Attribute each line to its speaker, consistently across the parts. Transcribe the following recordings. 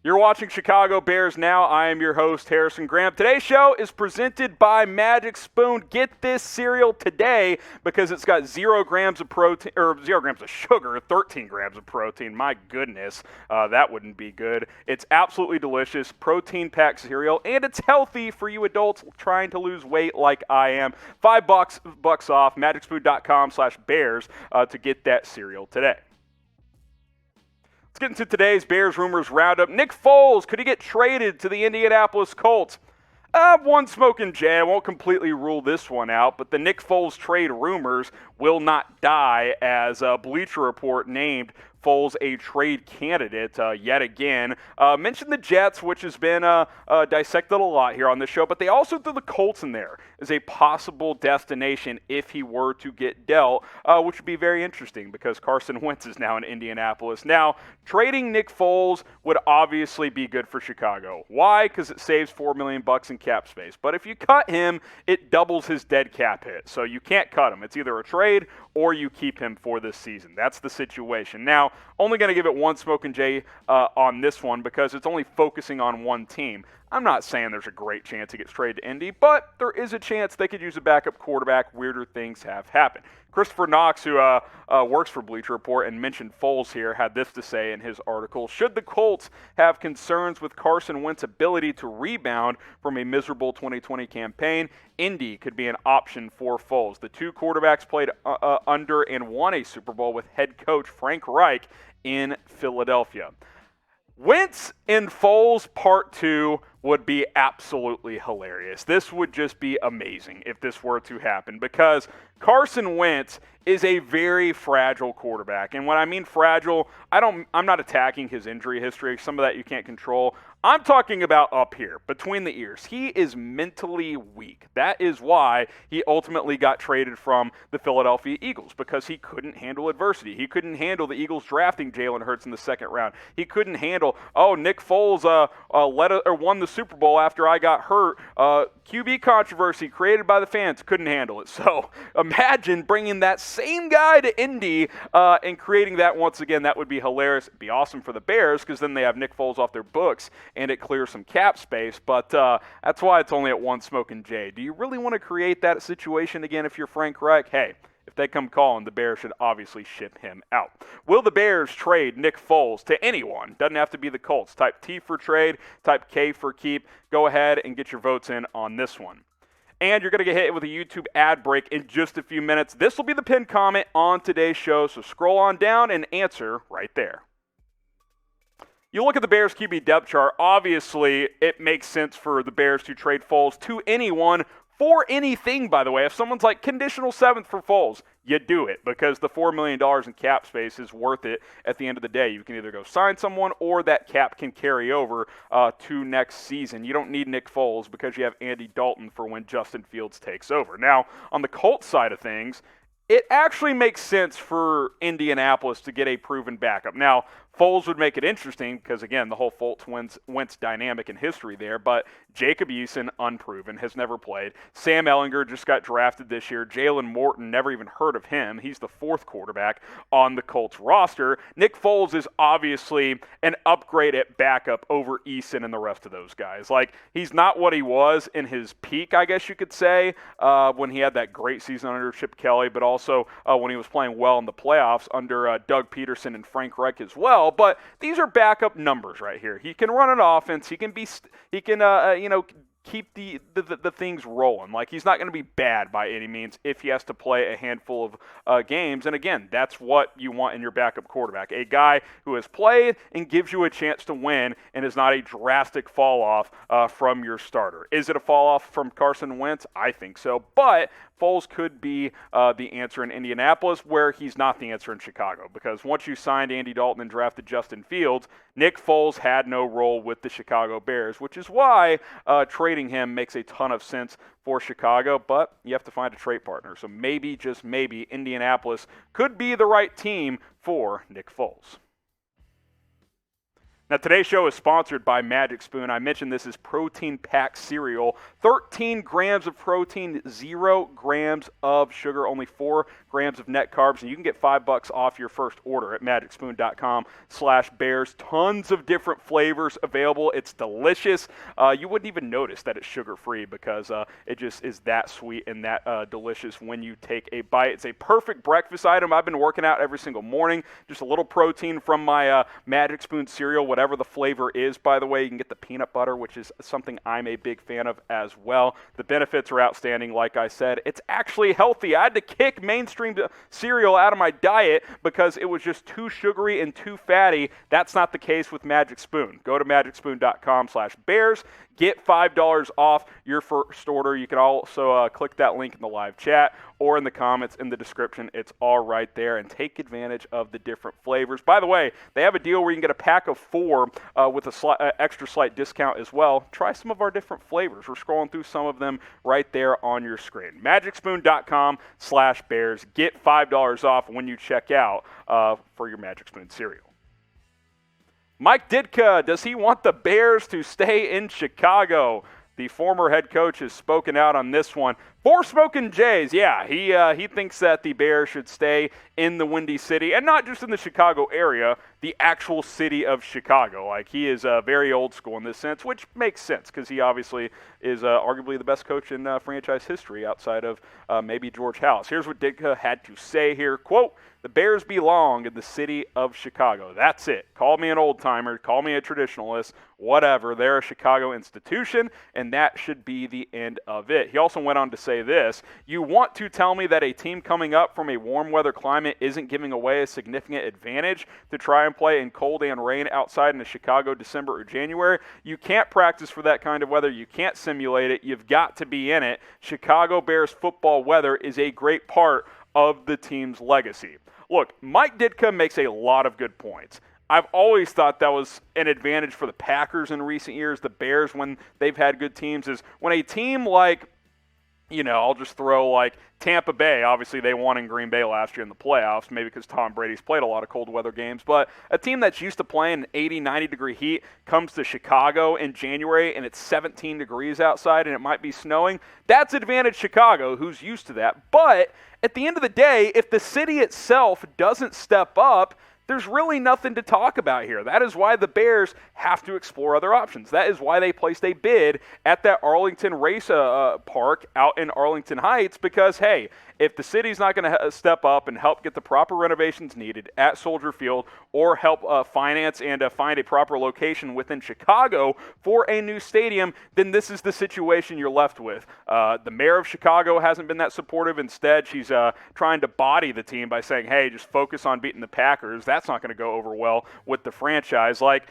Speaker 1: You're watching Chicago Bears Now. I am your host, Harrison Graham. Today's show is presented by Magic Spoon. Get this cereal today because it's got 0 grams of protein, or 0 grams of sugar, 13 grams of protein. My goodness, that wouldn't be good. It's absolutely delicious, protein-packed cereal, and it's healthy for you adults trying to lose weight like I am. $5 off, magicspoon.com/bears to get that cereal today. Let's get into today's Bears Rumors Roundup. Nick Foles, could he get traded to the Indianapolis Colts? One smoking jay. I won't completely rule this one out, but the Nick Foles trade rumors will not die as Bleacher Report named Foles a trade candidate yet again. Mentioned the Jets, which has been dissected a lot here on this show, but they also threw the Colts in there as a possible destination if he were to get dealt, which would be very interesting because Carson Wentz is now in Indianapolis. Now, trading Nick Foles would obviously be good for Chicago. Why? Because it saves $4 million in cap space. But if you cut him, it doubles his dead cap hit. So you can't cut him. It's either a trade or you keep him for this season. That's the situation. Now, only going to give it one smoking jay on this one because it's only focusing on one team. I'm not saying there's a great chance he gets traded to Indy, but there is a chance they could use a backup quarterback. Weirder things have happened. Christopher Knox, who works for Bleacher Report and mentioned Foles here, had this to say in his article. Should the Colts have concerns with Carson Wentz's ability to rebound from a miserable 2020 campaign, Indy could be an option for Foles. The two quarterbacks played under and won a Super Bowl with head coach Frank Reich in Philadelphia. Wentz and Foles Part 2 would be absolutely hilarious. This would just be amazing if this were to happen because Carson Wentz is a very fragile quarterback. And when I mean fragile, I'm not attacking his injury history. Some of that you can't control. I'm talking about up here, between the ears. He is mentally weak. That is why he ultimately got traded from the Philadelphia Eagles, because he couldn't handle adversity. He couldn't handle the Eagles drafting Jalen Hurts in the second round. He couldn't handle, Nick Foles won the Super Bowl after I got hurt. QB controversy created by the fans. Couldn't handle it. So imagine bringing that same guy to Indy and creating that once again. That would be hilarious. It'd be awesome for the Bears because then they have Nick Foles off their books and it clears some cap space. But that's why it's only at one smoking jay. Do you really want to create that situation again if you're Frank Reich? Hey, if they come calling, the Bears should obviously ship him out. Will the Bears trade Nick Foles to anyone? Doesn't have to be the Colts. Type T for trade, type K for keep. Go ahead and get your votes in on this one. And you're going to get hit with a YouTube ad break in just a few minutes. This will be the pinned comment on today's show, so scroll on down and answer right there. You look at the Bears QB depth chart, obviously it makes sense for the Bears to trade Foles to anyone for anything, by the way. If someone's like conditional 7th for Foles, you do it because the $4 million in cap space is worth it at the end of the day. You can either go sign someone or that cap can carry over to next season. You don't need Nick Foles because you have Andy Dalton for when Justin Fields takes over. Now, on the Colts side of things, it actually makes sense for Indianapolis to get a proven backup. Now, Foles would make it interesting because, again, the whole Foles-Wentz dynamic in history there, but Jacob Eason, unproven, has never played. Sam Ehlinger just got drafted this year. Jalen Morton, never even heard of him. He's the 4th quarterback on the Colts roster. Nick Foles is obviously an upgrade at backup over Eason and the rest of those guys. Like, he's not what he was in his peak, I guess you could say, when he had that great season under Chip Kelly, but also when he was playing well in the playoffs under Doug Peterson and Frank Reich as well. But these are backup numbers right here. He can run an offense. He can keep the things rolling. Like, he's not going to be bad by any means if he has to play a handful of games. And again, that's what you want in your backup quarterback. A guy who has played and gives you a chance to win and is not a drastic fall off from your starter. Is it a fall off from Carson Wentz? I think so. But Foles could be the answer in Indianapolis, where he's not the answer in Chicago. Because once you signed Andy Dalton and drafted Justin Fields, Nick Foles had no role with the Chicago Bears, which is why trading him makes a ton of sense for Chicago, but you have to find a trade partner. So maybe, just maybe, Indianapolis could be the right team for Nick Foles. Now, today's show is sponsored by Magic Spoon. I mentioned this is protein-packed cereal. 13 grams of protein, 0 grams of sugar, only 4 grams of net carbs, and you can get $5 off your first order at magicspoon.com/bears. Tons of different flavors available. It's delicious. You wouldn't even notice that it's sugar-free because it just is that sweet and that delicious when you take a bite. It's a perfect breakfast item. I've been working out every single morning. Just a little protein from my Magic Spoon cereal, whatever the flavor is, by the way. You can get the peanut butter, which is something I'm a big fan of as well. The benefits are outstanding, like I said. It's actually healthy. I had to kick mainstream cereal out of my diet because it was just too sugary and too fatty. That's not the case with Magic Spoon. Go to magicspoon.com/bears. Get $5 off your first order. You can also click that link in the live chat or in the comments in the description. It's all right there, and take advantage of the different flavors. By the way, they have a deal where you can get a pack of 4 with a extra slight discount as well. Try some of our different flavors. We're scrolling through some of them right there on your screen. magicspoon.com/bears. Get $5 off when you check out for your Magic Spoon cereal. Mike Ditka, does he want the Bears to stay in Chicago? The former head coach has spoken out on this one. For Smoking Jays, yeah, he thinks that the Bears should stay in the Windy City, and not just in the Chicago area, the actual city of Chicago. Like, he is very old school in this sense, which makes sense because he obviously is arguably the best coach in franchise history outside of maybe George House. Here's what Ditka had to say here. Quote, "The Bears belong in the city of Chicago. That's it. Call me an old-timer, call me a traditionalist, whatever. They're a Chicago institution, and that should be the end of it." He also went on to say this: "You want to tell me that a team coming up from a warm weather climate isn't giving away a significant advantage to try and play in cold and rain outside in a Chicago December or January? You can't practice for that kind of weather. You can't simulate it. You've got to be in it. Chicago Bears football weather is a great part of the team's legacy." Look, Mike Ditka makes a lot of good points. I've always thought that was an advantage for the Packers in recent years. The Bears, when they've had good teams, is when a team like, I'll just throw like Tampa Bay. Obviously, they won in Green Bay last year in the playoffs, maybe because Tom Brady's played a lot of cold weather games. But a team that's used to playing 80, 90-degree heat comes to Chicago in January, and it's 17 degrees outside, and it might be snowing. That's advantage Chicago, who's used to that. But at the end of the day, if the city itself doesn't step up, there's really nothing to talk about here. That is why the Bears have to explore other options. That is why they placed a bid at that Arlington race park out in Arlington Heights, because, hey, if the city's not going to step up and help get the proper renovations needed at Soldier Field or help finance and find a proper location within Chicago for a new stadium, then this is the situation you're left with. The mayor of Chicago hasn't been that supportive. Instead, she's trying to body the team by saying, hey, just focus on beating the Packers. That's not going to go over well with the franchise. Like,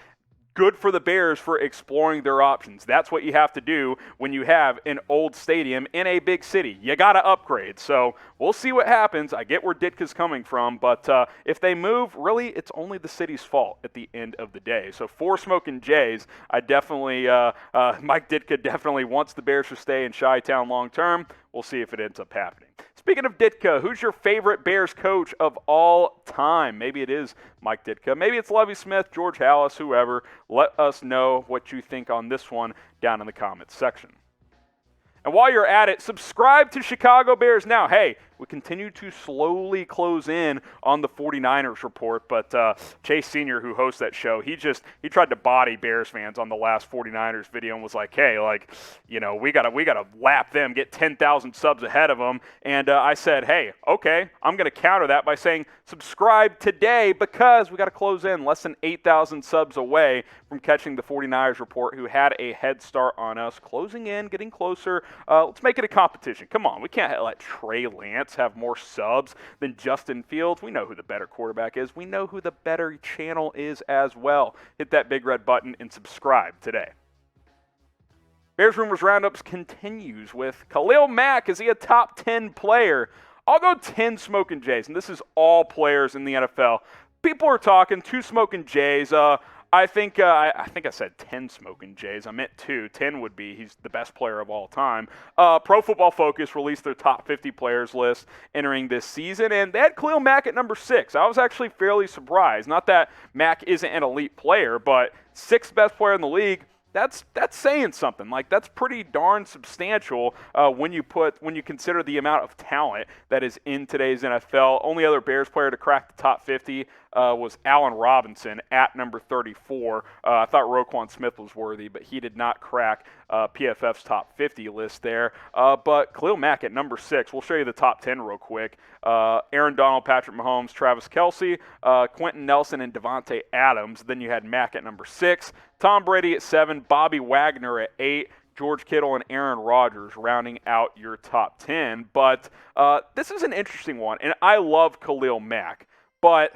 Speaker 1: good for the Bears for exploring their options. That's what you have to do when you have an old stadium in a big city. You got to upgrade. So we'll see what happens. I get where Ditka's coming from, but if they move, really, it's only the city's fault at the end of the day. So for Smoking Jays, I definitely, Mike Ditka definitely wants the Bears to stay in Chi-Town long term. We'll see if it ends up happening. Speaking of Ditka, who's your favorite Bears coach of all time? Maybe it is Mike Ditka. Maybe it's Lovie Smith, George Halas, whoever. Let us know what you think on this one down in the comments section. And while you're at it, subscribe to Chicago Bears Now. Hey, we continue to slowly close in on the 49ers report, but Chase Sr., who hosts that show, he tried to body Bears fans on the last 49ers video and was like, hey, we gotta lap them, get 10,000 subs ahead of them. And I said, hey, okay, I'm gonna counter that by saying subscribe today, because we gotta close in less than 8,000 subs away from catching the 49ers report, who had a head start on us, closing in, getting closer. Let's make it a competition. Come on, we can't let Trey Lance have more subs than Justin Fields. We know who the better quarterback is. We know who the better channel is as well. Hit that big red button and subscribe today. Bears Rumors Roundups continues with Khalil Mack. Is he a top 10 player? I'll go 10 Smoking Jays, and this is all players in the NFL. People are talking 2 Smoking Jays. I think I said 10 smoking Jays. I meant 2. 10 would be he's the best player of all time. Pro Football Focus released their top 50 players list entering this season, and they had Khalil Mack at number 6. I was actually fairly surprised. Not that Mack isn't an elite player, but 6th best player in the league. That's saying something. Like, that's pretty darn substantial when you consider the amount of talent that is in today's NFL. Only other Bears player to crack the top 50 was Allen Robinson at number 34. I thought Roquan Smith was worthy, but he did not crack PFF's top 50 list there. But Khalil Mack at number 6. We'll show you the top 10 real quick. Aaron Donald, Patrick Mahomes, Travis Kelce, Quentin Nelson, and Devontae Adams. Then you had Mack at number 6. Tom Brady at 7. Bobby Wagner at 8. George Kittle and Aaron Rodgers rounding out your top 10. But this is an interesting one, and I love Khalil Mack. But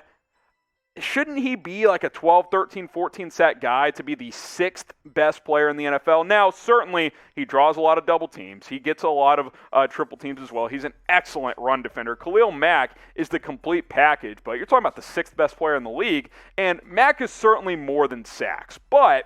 Speaker 1: shouldn't he be like a 12, 13, 14 sack guy to be the 6th best player in the NFL? Now, certainly, he draws a lot of double teams. He gets a lot of triple teams as well. He's an excellent run defender. Khalil Mack is the complete package, but you're talking about the 6th best player in the league, and Mack is certainly more than sacks. But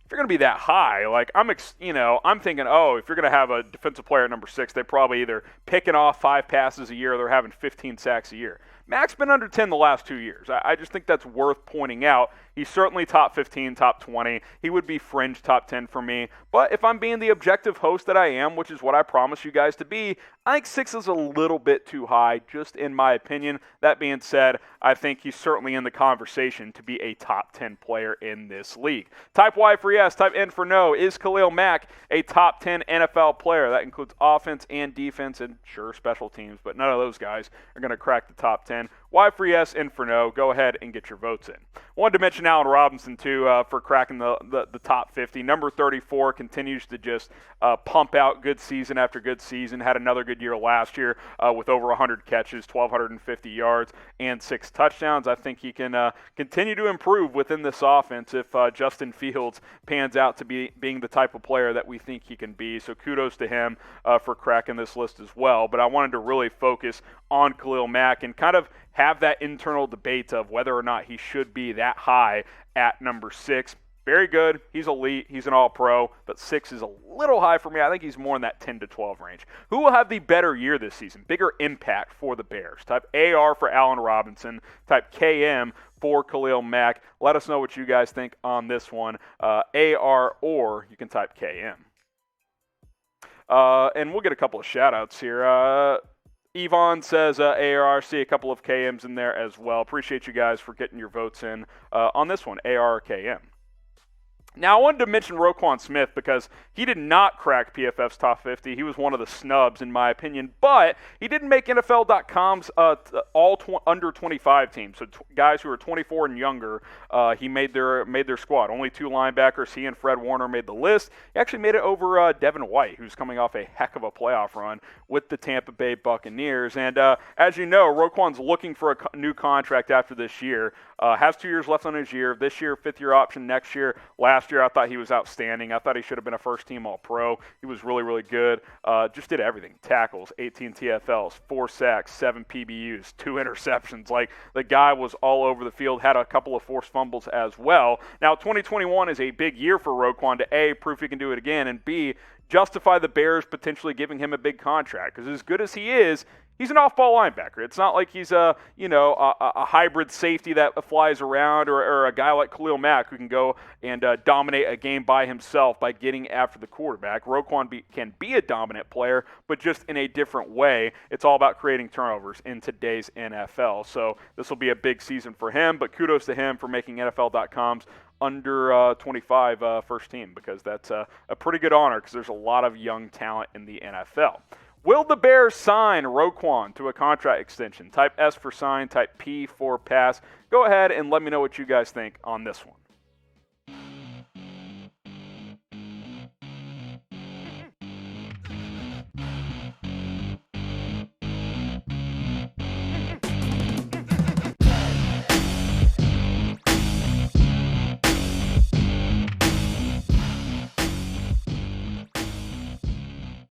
Speaker 1: if you're going to be that high, like I'm thinking, if you're going to have a defensive player at number 6, they're probably either picking off 5 passes a year or they're having 15 sacks a year. Mack's been under 10 the last 2 years. I just think that's worth pointing out. He's certainly top 15, top 20. He would be fringe top 10 for me. But if I'm being the objective host that I am, which is what I promise you guys to be, I think 6 is a little bit too high, just in my opinion. That being said, I think he's certainly in the conversation to be a top 10 player in this league. Type Y for yes, type N for no. Is Khalil Mack a top 10 NFL player? That includes offense and defense and, sure, special teams, but none of those guys are going to crack the top 10. Y for yes, N for no. Go ahead and get your votes in. Wanted to mention Allen Robinson, too, for cracking the top 50. Number 34 continues to just pump out good season after good season. Had another good year last year with over 100 catches, 1,250 yards, and 6 touchdowns. I think he can continue to improve within this offense if Justin Fields pans out to being the type of player that we think he can be. So kudos to him for cracking this list as well. But I wanted to really focus on Khalil Mack and kind of have that internal debate of whether or not he should be that high at number 6. Very good. He's elite. He's an all-pro, but 6 is a little high for me. I think he's more in that 10 to 12 range. Who will have the better year this season? Bigger impact for the Bears? Type AR for Allen Robinson. Type KM for Khalil Mack. Let us know what you guys think on this one. AR, or you can type KM. And we'll get a couple of shout-outs here. Yvonne says AR, see a couple of KMs in there as well. Appreciate you guys for getting your votes in on this one, AR or KM. Now, I wanted to mention Roquan Smith because he did not crack PFF's top 50. He was one of the snubs, in my opinion, but he didn't make NFL.com's under 25 team. So guys who are 24 and younger, he made their squad. Only 2 linebackers, he and Fred Warner, made the list. He actually made it over Devin White, who's coming off a heck of a playoff run with the Tampa Bay Buccaneers. And as you know, Roquan's looking for a new contract after this year. Has 2 years left on his year. This year, 5th-year option. Next year. Last year, I thought he was outstanding. I thought he should have been a first-team All-Pro. He was really, really good. Just did everything. Tackles, 18 TFLs, 4 sacks, 7 PBUs, 2 interceptions. Like, the guy was all over the field, had a couple of forced fumbles as well. Now, 2021 is a big year for Roquan to A, prove he can do it again, and B, justify the Bears potentially giving him a big contract. Because as good as he is, he's an off-ball linebacker. It's not like he's a hybrid safety that flies around or a guy like Khalil Mack who can go and dominate a game by himself by getting after the quarterback. Roquan can be a dominant player, but just in a different way. It's all about creating turnovers in today's NFL. So this will be a big season for him, but kudos to him for making NFL.com's under 25 first team, because that's a pretty good honor because there's a lot of young talent in the NFL. Will the Bears sign Roquan to a contract extension? Type S for sign, type P for pass. Go ahead and let me know what you guys think on this one.